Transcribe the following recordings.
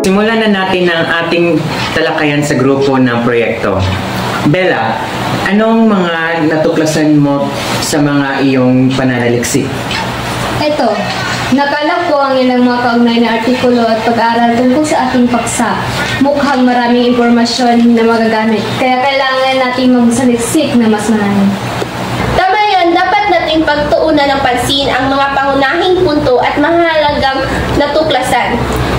Simulan na natin ang ating talakayan sa grupo ng proyekto. Bella, anong mga natuklasan mo sa mga iyong pananaliksik? Ito, nakalap ko ang ilang mga kaugnay na artikulo at pag-aaral tungkol sa ating paksa. Mukhang maraming impormasyon na magagamit, kaya kailangan natin magsaliksik na mas marami. Tama yan, dapat nating pagtuunan ng pansin ang mga pangunahing punto at mahalagang natuklasan.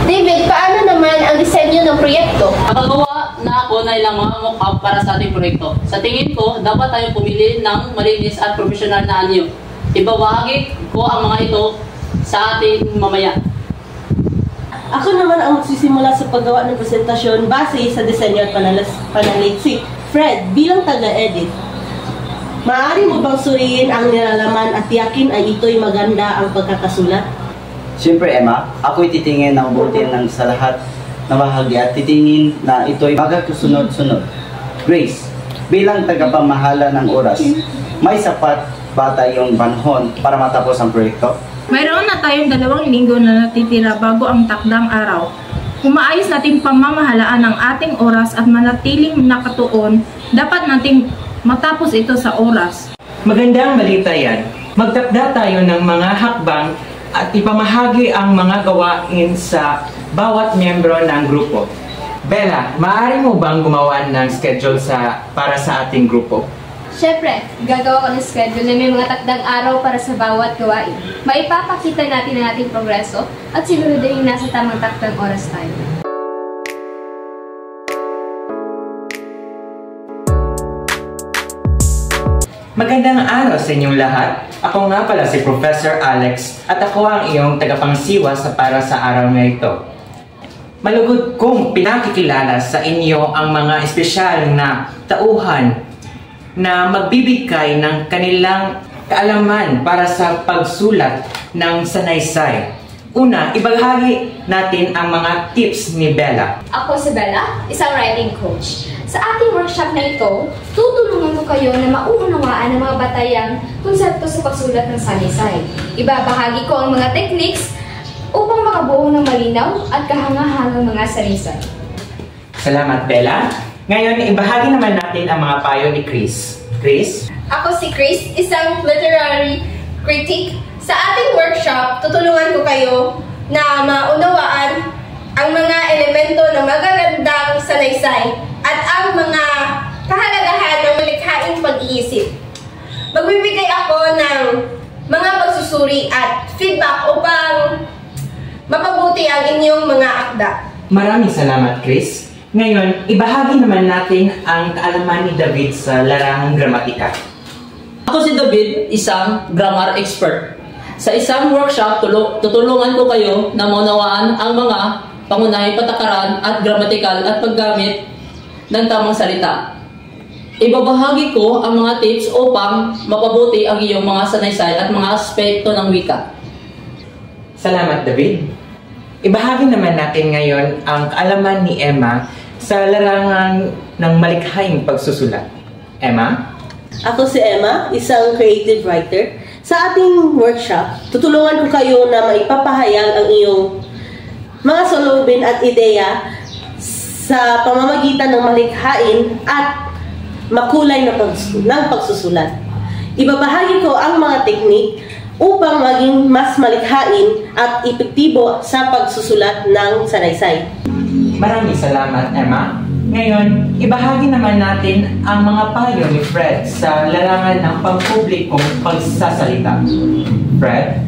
David, paano naman ang disenyo ng proyekto? Nakagawa na ako na ilang mga mock-up para sa ating proyekto. Sa tingin ko, dapat tayong pumili ng malinis at profesional na anyo. Ibabahagi ko ang mga ito sa ating mamaya. Ako naman ang magsisimula sa paggawa ng presentasyon base sa disenyo at pananaliksik. Fred, bilang taga-edit, maaari mo bang suriin ang nilalaman at tiyakin ay ito'y maganda ang pagkakasulat? Siyempre, Emma, ako'y titingin ng mabuti ng sa lahat na bahagi at titingin na ito'y magkasunod-sunod. Grace, bilang tagapamahala ng oras, may sapat ba tayong panahon para matapos ang proyekto? Mayroon na tayong 2 linggo na natitira bago ang takdang araw. Kung maayos nating pamamahalaan ang ating oras at manatiling nakatuon, dapat nating matapos ito sa oras. Magandang balita yan. Magtakda tayo ng mga hakbang at ipamahagi ang mga gawain sa bawat miyembro ng grupo. Bella, maaari mo bang gumawa ng schedule para sa ating grupo? Siyempre, gagawa ko ng schedule na may mga takdang araw para sa bawat gawain. Maipapakita natin ang ating progreso at siguraduhin nasa tamang takdang oras tayo. Magandang araw sa inyong lahat. Ako nga pala si Professor Alex at ako ang iyong tagapangsiwa para sa araw na ito. Malugod kong pinakikilala sa inyo ang mga espesyal na tauhan na magbibigay ng kanilang kaalaman para sa pagsulat ng sanaysay. Una, ibahagi natin ang mga tips ni Bella. Ako si Bella, isang writing coach. Sa ating workshop na ito, tutulungan ko kayo na mauunawaan ang mga batayang konsepto sa pagsulat ng sanaysay. Ibabahagi ko ang mga techniques upang makabuo ng malinaw at kahangahangang mga sanaysay. Salamat, Bella. Ngayon, ibahagi naman natin ang mga payo ni Chris. Chris? Ako si Chris, isang literary critic. Sa ating workshop, tutulungan ko kayo na maunawaan ang mga elemento ng magagandang sanaysay at ang mga kahalagahan ng malikhaing pag-iisip. Magbibigay ako ng mga pagsusuri at feedback upang mapabuti ang inyong mga akda. Maraming salamat, Chris. Ngayon, ibahagi naman natin ang kaalaman ni David sa larangang gramatika. Ako si David, isang grammar expert. Sa isang workshop, tutulungan ko kayo na maunawaan ang mga pangunahing patakaran at gramatikal at paggamit ng tamang salita. Ibabahagi ko ang mga tips upang mapabuti ang iyong mga sanaysay at mga aspekto ng wika. Salamat, David. Ibahagi naman natin ngayon ang kaalaman ni Emma sa larangan ng malikhaing pagsusulat. Emma? Ako si Emma, isang creative writer. Sa ating workshop, tutulungan ko kayo na maipapahayag ang iyong mga saloobin at ideya sa pamamagitan ng malikhain at makulay na pagsusulat. Ibabahagi ko ang mga teknik upang maging mas malikhain at epektibo sa pagsusulat ng sanaysay. Maraming salamat, Emma. Ngayon, ibahagi naman natin ang mga payo ni Fred sa larangan ng pampublikong pagsasalita. Fred?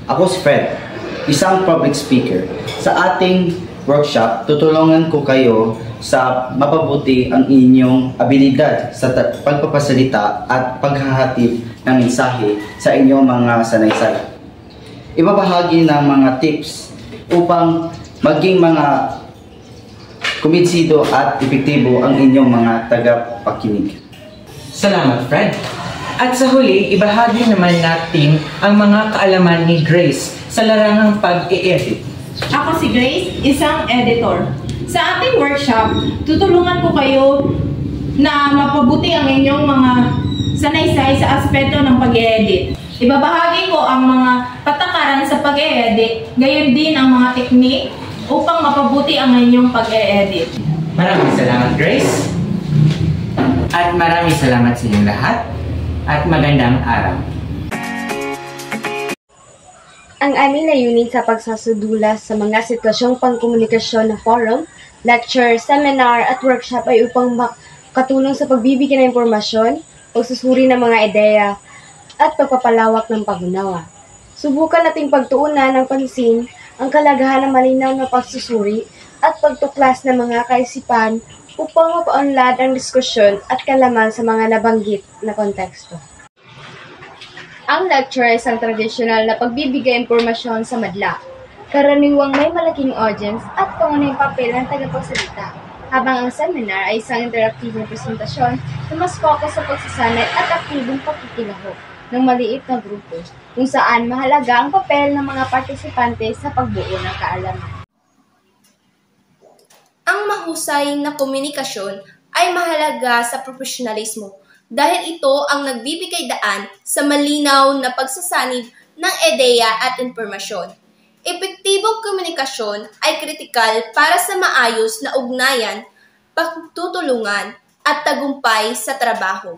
Ako si Fred, isang public speaker. Sa ating workshop, tutulungan ko kayo sa mapabuti ang inyong abilidad sa pagpapasalita at paghahatid ng mensahe sa inyong mga sanaysay. Ibabahagi ng mga tips upang maging mga kumbinsido at epektibo ang inyong mga tagapakinig. Salamat, Fred. At sa huli, ibahagi naman natin ang mga kaalaman ni Grace sa larangang pag-i-edit. Ako si Grace, isang editor. Sa ating workshop, tutulungan ko kayo na mapabuti ang inyong mga sanaysay sa aspeto ng pag-edit. Ibabahagi ko ang mga patakaran patakaran sa pag-e-edit, gayon din ang mga teknik upang mapabuti ang inyong pag-e-edit. Maraming salamat, Grace. At maraming salamat sa inyong lahat. At magandang araw. Ang aming layunin sa pagsasudula sa mga sitwasyong pangkomunikasyon na forum, lecture, seminar at workshop ay upang makatulong sa pagbibigay ng impormasyon, pagsusuri ng mga ideya, at pagpapalawak ng pag-unawa. Subukan nating pagtuunan ng pansin ang kalagahan ng malinaw na pagsusuri at pagtuklas ng mga kaisipan upang mapaunlad ang diskusyon at kalaman sa mga nabanggit na konteksto. Ang lecture ay isang tradisyonal na pagbibigay impormasyon sa madla. Karaniwang may malaking audience at pangunahing papel ng tagapagsalita, habang ang seminar ay isang interaktibong presentasyon na mas focus sa pagsasanay at aktibong pakikilahok ng maliit na grupo, kung saan mahalaga ang papel ng mga partisipante sa pagbuo ng kaalaman. Ang mahusay na komunikasyon ay mahalaga sa profesionalismo dahil ito ang nagbibigay daan sa malinaw na pagsasanib ng ideya at impormasyon. Epektibong komunikasyon ay kritikal para sa maayos na ugnayan, pagtutulungan at tagumpay sa trabaho.